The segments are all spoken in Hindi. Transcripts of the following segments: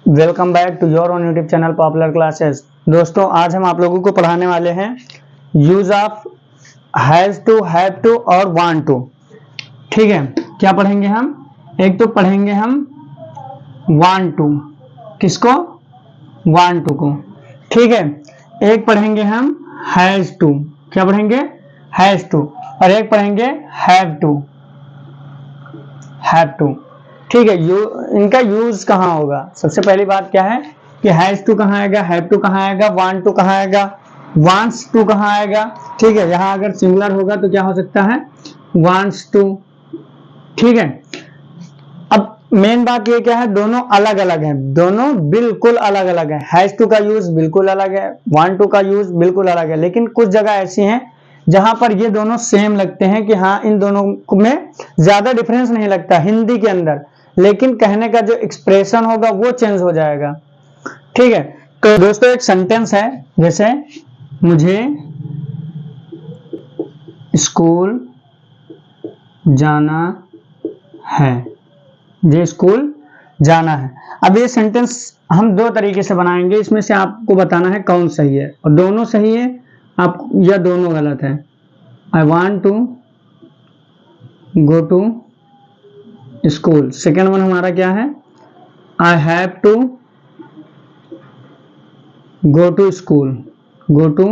Welcome back to your own YouTube channel popular classes. दोस्तों, आज हम आप लोगों को पढ़ाने वाले हैं use of has to, have to और वांट टू। ठीक है, क्या पढ़ेंगे हम? एक तो पढ़ेंगे हम वांट टू, किसको? वांट टू को। ठीक है, एक पढ़ेंगे हम हैज टू, क्या पढ़ेंगे? Has to. और एक पढ़ेंगे हैव टू, हैव टू। ठीक है, इनका यूज कहाँ होगा? सबसे पहली बात क्या है कि हैज टू कहाँ आएगा, हैव टू कहाँ आएगा, वांट टू कहाँ आएगा, वांट्स टू कहाँ आएगा। ठीक है, यहाँ अगर सिंगुलर होगा तो क्या हो सकता है? Wants to. ठीक है, अब मेन बात ये क्या है, दोनों अलग अलग है, दोनों बिल्कुल अलग अलग है। हैज टू का यूज बिल्कुल अलग है, वांट टू का यूज बिल्कुल अलग है। लेकिन कुछ जगह ऐसी हैं जहां पर ये दोनों सेम लगते हैं कि हाँ, इन दोनों में ज्यादा डिफरेंस नहीं लगता हिंदी के अंदर, लेकिन कहने का जो एक्सप्रेशन होगा वो चेंज हो जाएगा। ठीक है, तो दोस्तों एक सेंटेंस है, जैसे मुझे स्कूल जाना है, मुझे स्कूल जाना है। अब ये सेंटेंस हम दो तरीके से बनाएंगे, इसमें से आपको बताना है कौन सही है, और दोनों सही है आप या दोनों गलत है। I want to go to school. Second one हमारा क्या है? I have to go to school, go to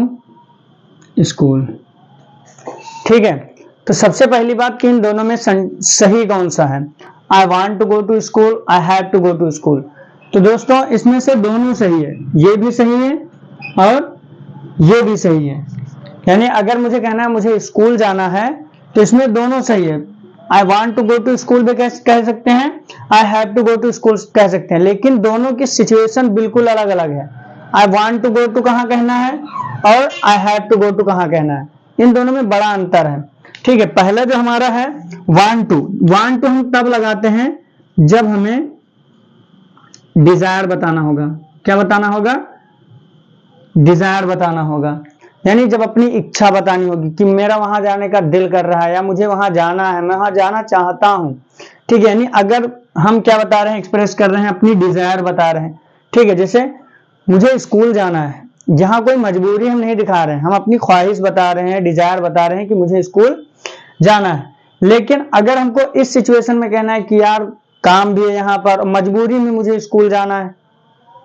school. ठीक है, तो सबसे पहली बात कि इन दोनों में सही कौन सा है? I want to go to school, I have to go to school. तो दोस्तों इसमें से दोनों सही है, ये भी सही है और ये भी सही है। यानी अगर मुझे कहना है मुझे स्कूल जाना है तो इसमें दोनों सही है। I want to go to school भी कह सकते हैं, I have to go to school कह सकते हैं, लेकिन दोनों की सिचुएशन बिल्कुल अलग अलग है। I want to go to कहाँ कहना है और I have to go to कहाँ कहना है, इन दोनों में बड़ा अंतर है। ठीक है, पहला जो हमारा है वांट टू, वांट टू हम तब लगाते हैं जब हमें डिजायर बताना होगा। क्या बताना होगा? डिजायर बताना होगा, यानी जब अपनी इच्छा बतानी होगी कि मेरा वहां जाने का दिल कर रहा है या मुझे वहां जाना है, मैं वहां जाना चाहता हूं। ठीक है, यानी अगर हम क्या बता रहे हैं, एक्सप्रेस कर रहे हैं, अपनी डिजायर बता रहे हैं। ठीक है, जैसे मुझे स्कूल जाना है, जहां कोई मजबूरी हम नहीं दिखा रहे हैं, हम अपनी ख्वाहिश बता रहे हैं, डिजायर बता रहे हैं कि मुझे स्कूल जाना है। लेकिन अगर हमको इस सिचुएशन में कहना है कि यार काम भी है यहाँ पर, मजबूरी में मुझे स्कूल जाना है।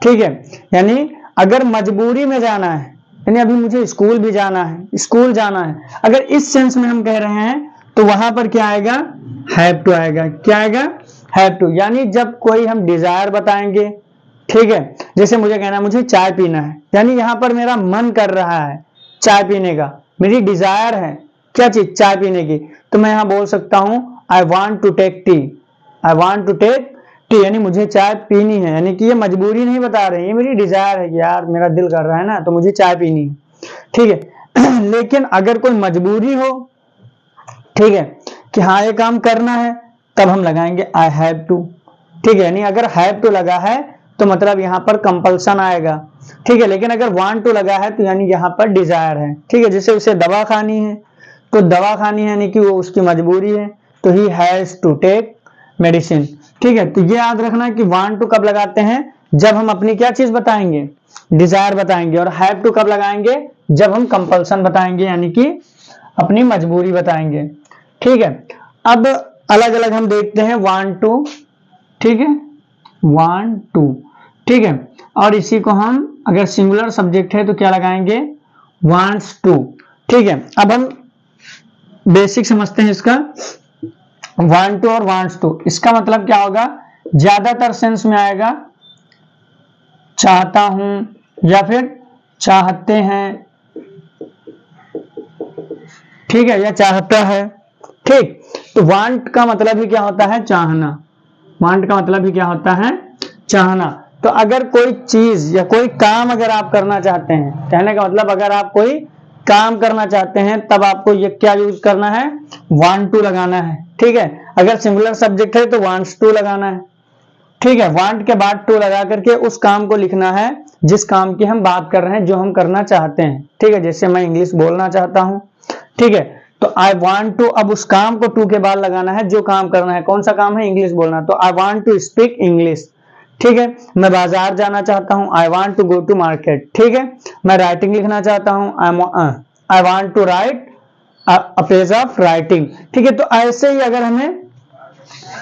ठीक है, यानी अगर मजबूरी में जाना है, यानी अभी मुझे स्कूल भी जाना है, स्कूल जाना है, अगर इस सेंस में हम कह रहे हैं तो वहां पर क्या आएगा? हैव टू आएगा। क्या आएगा? Have to. यानी जब कोई हम डिजायर बताएंगे, ठीक है, जैसे मुझे कहना है मुझे चाय पीना है, यानी यहां पर मेरा मन कर रहा है चाय पीने का, मेरी डिजायर है क्या चीज? चाय पीने की। तो मैं यहां बोल सकता हूं I want to take tea, I want to take tea, यानी मुझे चाय पीनी है। यानी कि ये मजबूरी नहीं बता रहे, ये मेरी डिजायर है कि यार मेरा दिल कर रहा है ना, तो मुझे चाय पीनी है। ठीक है लेकिन अगर कोई मजबूरी हो, ठीक है, कि हाँ ये काम करना है, तब हम लगाएंगे आई हैव टू। ठीक है, यानी अगर हैव टू लगा है तो मतलब यहाँ पर कंपल्सन आएगा। ठीक है, लेकिन अगर वांट टू लगा है तो यानी यहाँ पर डिजायर है। ठीक है, जैसे उसे दवा खानी है, तो दवा खानी है यानी कि वो उसकी मजबूरी है, तो he has to take medicine. ठीक है, तो ये याद रखना कि वांट टू कब लगाते हैं? जब हम अपनी क्या चीज बताएंगे? डिजायर बताएंगे। और हैव टू कब लगाएंगे? जब हम कंपल्सन बताएंगे, यानी कि अपनी मजबूरी बताएंगे। ठीक है, अब अलग अलग हम देखते हैं वांट टू। ठीक है, वांट टू। ठीक है, और इसी को हम अगर सिंगुलर सब्जेक्ट है तो क्या लगाएंगे? Wants to. ठीक है, अब हम बेसिक समझते हैं इसका। वांट टू और वांट्स टू, इसका मतलब क्या होगा? ज्यादातर सेंस में आएगा चाहता हूं या फिर चाहते हैं, ठीक है, या चाहता है। ठीक, तो वांट का मतलब ही क्या होता है? चाहना। वांट का मतलब ही क्या होता है? चाहना। तो अगर कोई चीज या कोई काम अगर आप करना चाहते हैं, कहने का मतलब अगर आप कोई काम करना चाहते हैं, तब आपको ये क्या यूज करना है? वांट टू लगाना है। ठीक है, अगर सिंगुलर सब्जेक्ट है तो वांट्स टू लगाना है। ठीक है, वांट के बाद टू लगा करके उस काम को लिखना है जिस काम की हम बात कर रहे हैं, जो हम करना चाहते हैं। ठीक है, जैसे मैं इंग्लिश बोलना चाहता हूं, ठीक है, तो आई वांट टू, अब उस काम को टू के बाद लगाना है जो काम करना है। कौन सा काम है? इंग्लिश बोलना। तो I want to speak English. ठीक है। मैं बाजार जाना चाहता हूं, I want to go to market, ठीक है। मैं राइटिंग लिखना चाहता हूं, I want to write a page of writing, ठीक है। तो ऐसे ही अगर हमें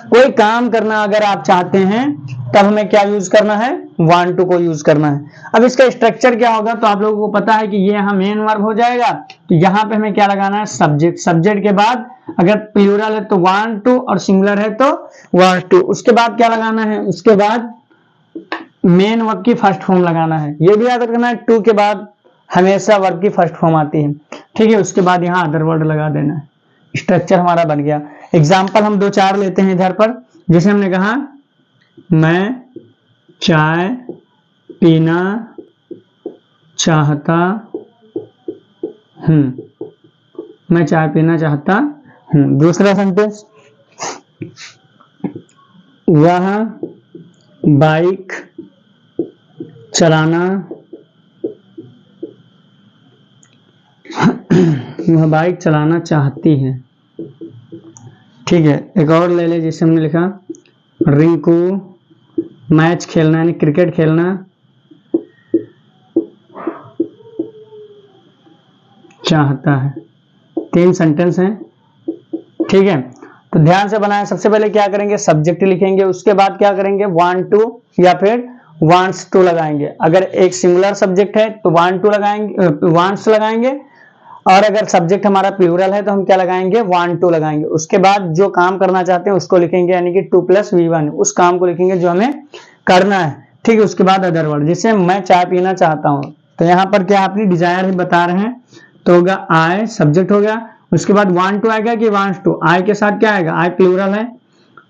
कोई काम करना अगर आप चाहते हैं तब हमें क्या यूज करना है, वांट टू को यूज करना है। अब इसका स्ट्रक्चर क्या होगा, तो आप लोगों को पता है कि ये यहाँ मेन वर्ब हो जाएगा, तो यहाँ पे हमें क्या लगाना है, सब्जेक्ट। सब्जेक्ट के बाद अगर प्लूरल है तो वांट टू और सिंगुलर है तो वांट टू। उसके बाद क्या लगाना है, उसके बाद मेन वर्ब की फर्स्ट फॉर्म लगाना है। ये भी याद रखना है, टू के बाद हमेशा वर्ब की फर्स्ट फॉर्म आती है, ठीक है। उसके बाद यहाँ अदर वर्ड लगा देना है। स्ट्रक्चर हमारा बन गया। एग्जाम्पल हम 2-4 लेते हैं इधर पर। जैसे हमने कहा मैं चाय पीना चाहता हूं, मैं चाय पीना चाहता हूं। दूसरा सेंटेंस, वह बाइक चलाना वह बाइक चलाना चाहती है, ठीक है। एक और ले ले, जैसे हमने लिखा रिंकू मैच खेलना यानी क्रिकेट खेलना चाहता है। 3 सेंटेंस हैं, ठीक है। तो ध्यान से बनाएं। सबसे पहले क्या करेंगे, सब्जेक्ट लिखेंगे, उसके बाद क्या करेंगे, वांट टू या फिर वांट्स टू लगाएंगे। अगर एक सिंगुलर सब्जेक्ट है तो वांट टू लगाएंगे, वांट्स लगाएंगे, और अगर सब्जेक्ट हमारा प्लूरल है तो हम क्या लगाएंगे, वांट टू लगाएंगे। उसके बाद जो काम करना चाहते हैं उसको लिखेंगे, यानी कि 2 + V1, उस काम को लिखेंगे जो हमें करना है, ठीक है। उसके बाद अदर वर्ड, जैसे मैं चाय पीना चाहता हूं, तो यहाँ पर क्या अपनी डिजायर ही बता रहे हैं, तो होगा आई, सब्जेक्ट हो गया। उसके बाद वांट टू आएगा कि वांट्स टू, आई के साथ क्या आएगा, आई प्लूरल है।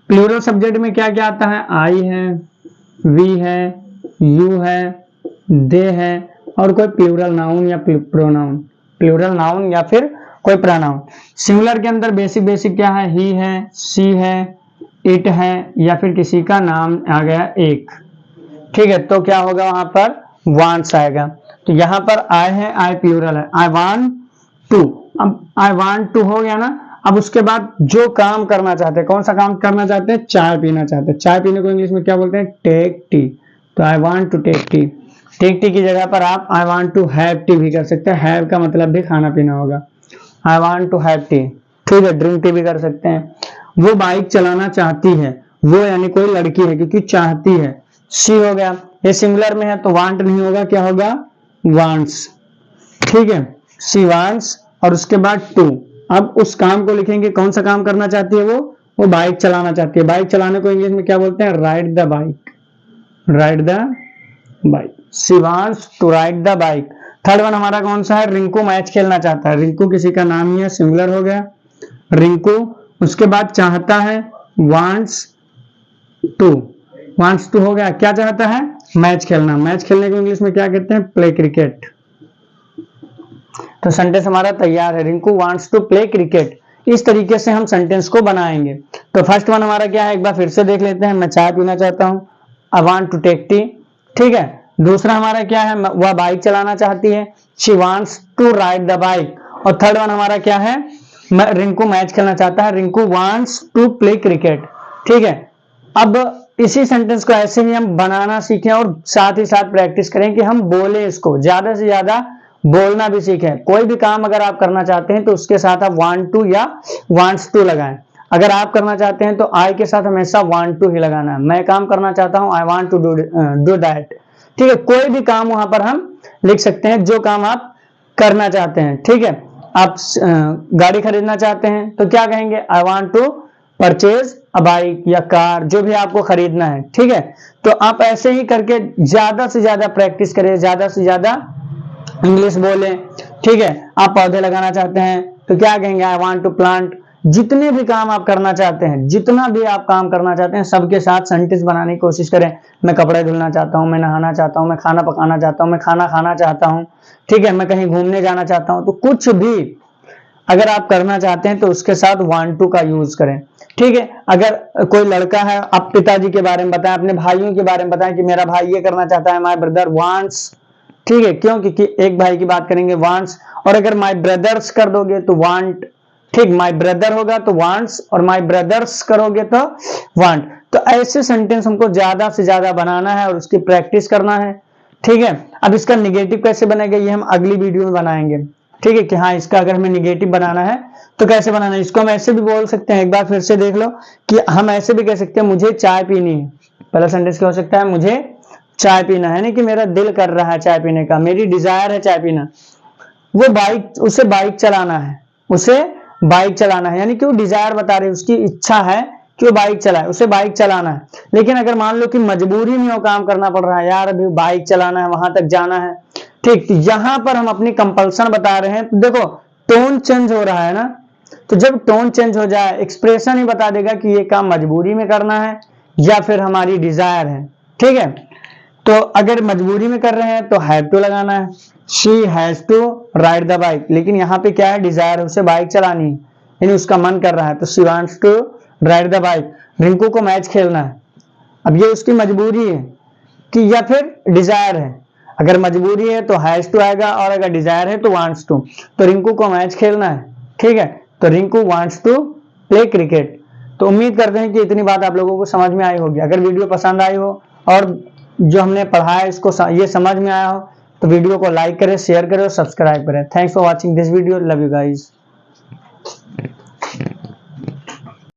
प्लूरल सब्जेक्ट में क्या क्या आता है, आई है, वी है, यू है, दे है, और कोई प्लूरल नाउन या प्रोनाउन, प्लूरल नाउन या फिर कोई प्रोनाउन। सिंगुलर के अंदर बेसिक क्या है, ही है, सी है, इट है, या फिर किसी का नाम आ गया एक, ठीक है। तो क्या होगा, वहां पर वांट्स आएगा। तो यहाँ पर आई है, आई प्लूरल है, आई वांट टू। अब आई वांट टू हो गया ना। अब उसके बाद जो काम करना चाहते हैं, कौन सा काम करना चाहते हैं, चाय पीना चाहते हैं। चाय पीने को इंग्लिश में क्या बोलते हैं, टेक टी। तो I want to take tea. Take tea की जगह पर आप I want to have tea भी कर सकते हैं। हैव का मतलब भी खाना पीना होगा। I want to have tea, ठीक है। ड्रिंक टी भी कर सकते हैं। वो बाइक चलाना चाहती है, वो यानी कोई लड़की है क्योंकि चाहती है, शी हो गया। ये सिंगुलर में है तो वांट नहीं होगा, क्या होगा, वांट्स, ठीक है। शी वांट्स, और उसके बाद टू। अब उस काम को लिखेंगे, कौन सा काम करना चाहती है, वो बाइक चलाना चाहती है। बाइक चलाने को इंग्लिश में क्या बोलते हैं, ride the bike, ride the bike. She wants to ride the bike. Third one हमारा कौन सा है, रिंकू मैच खेलना चाहता है। रिंकू किसी का नाम ही है, सिंगुलर हो गया, रिंकू। उसके बाद चाहता है, वांट्स टू, वांट्स टू हो गया। क्या चाहता है, मैच खेलना। मैच खेलने को इंग्लिश में क्या कहते हैं, प्ले क्रिकेट। तो सेंटेंस हमारा तैयार है, Rinku wants to play cricket. इस तरीके से हम सेंटेंस को बनाएंगे। तो फर्स्ट वन हमारा क्या है, एक बार फिर से देख लेते हैं, मैं चाय पीना चाहता हूं, I want to take tea, ठीक है। दूसरा हमारा क्या है, वह बाइक चलाना चाहती है, she wants to ride the bike. और थर्ड वन हमारा क्या है, रिंकू मैच खेलना चाहता है, Rinku wants to play cricket, ठीक है। अब इसी सेंटेंस को ऐसे ही हम बनाना सीखें और साथ ही साथ प्रैक्टिस करें कि हम बोले इसको, ज्यादा से ज्यादा बोलना भी सीखें। कोई भी काम अगर आप करना चाहते हैं तो उसके साथ आप वांट टू या वांट्स टू लगाएं। अगर आप करना चाहते हैं तो आई के साथ हमेशा वांट टू ही लगाना है। मैं काम करना चाहता हूं, I want to do that, ठीक है। कोई भी काम वहां पर हम लिख सकते हैं जो काम आप करना चाहते हैं, ठीक है। आप गाड़ी खरीदना चाहते हैं तो क्या कहेंगे, I want to purchase a bike या कार, जो भी आपको खरीदना है, ठीक है। तो आप ऐसे ही करके ज्यादा से ज्यादा प्रैक्टिस करें, ज्यादा से ज्यादा इंग्लिश बोलें, ठीक है। आप पौधे लगाना चाहते हैं तो क्या कहेंगे, आई वांट टू प्लांट। जितने भी काम आप करना चाहते हैं, जितना भी आप काम करना चाहते हैं, सबके साथ सेंटेंस बनाने की कोशिश करें। मैं कपड़े धुलना चाहता हूं, मैं नहाना चाहता हूं, मैं खाना पकाना चाहता हूं, मैं खाना खाना चाहता हूं, ठीक है। मैं कहीं घूमने जाना चाहता हूं। तो कुछ भी अगर आप करना चाहते हैं तो उसके साथ वांट टू का यूज करें, ठीक है। अगर कोई लड़का है, आप पिताजी के बारे में बताएं, अपने भाइयों के बारे में बताएं कि मेरा भाई ये करना चाहता है, माय ब्रदर वांट्स, ठीक है। क्यों, क्योंकि एक भाई की बात करेंगे, वांट्स। और अगर माय ब्रदर्स कर दोगे तो वांट, ठीक। माय ब्रदर होगा तो वांट्स, और माय ब्रदर्स करोगे तो वांट। तो ऐसे सेंटेंस हमको ज्यादा से ज्यादा बनाना है और उसकी प्रैक्टिस करना है। ठीक है, अब इसका निगेटिव कैसे बनेगा ये हम अगली वीडियो में बनाएंगे। ठीक है, कि हाँ इसका अगर हमें निगेटिव बनाना है तो कैसे बनाना है। इसको हम ऐसे भी बोल सकते हैं, एक बार फिर से देख लो कि हम ऐसे भी कह सकते हैं मुझे चाय पीनी है। पहला सेंटेंस क्या हो सकता है, मुझे चाय पीना है, यानी कि मेरा दिल कर रहा है चाय पीने का, मेरी डिजायर है चाय पीना। वो बाइक, उसे बाइक चलाना है, उसे बाइक चलाना है, यानी कि वो डिजायर बता रही है, उसकी इच्छा है कि वो बाइक चलाए, उसे बाइक चलाना है। लेकिन अगर मान लो कि मजबूरी में वो काम करना पड़ रहा है, यार अभी बाइक चलाना है, वहां तक जाना है, ठीक, तो यहां पर हम अपनी कंपल्सन बता रहे हैं। तो देखो टोन चेंज हो रहा है ना, तो जब टोन चेंज हो जाए, एक्सप्रेशन ही बता देगा कि ये काम मजबूरी में करना है या फिर हमारी डिजायर है। ठीक है, तो अगर मजबूरी में कर रहे हैं तो हैव टू लगाना है, she has to ride the bike. लेकिन यहाँ पे क्या है, डिजायर, उसे बाइक चलानी है, यानी उसका मन कर रहा है, तो she wants to ride the bike. Rinku को मैच खेलना है, अब ये उसकी मजबूरी है कि या फिर डिजायर है। अगर मजबूरी है तो हैज टू आएगा, और अगर डिजायर है तो वांट्स टू। तो रिंकू को मैच खेलना है, ठीक है, तो Rinku wants to play cricket. तो उम्मीद करते हैं कि इतनी बात आप लोगों को समझ में आई होगी। अगर वीडियो पसंद आई हो और जो हमने पढ़ा है इसको ये समझ में आया हो तो वीडियो को लाइक करें, शेयर करें और सब्सक्राइब करें। Thanks for watching this video, love you guys.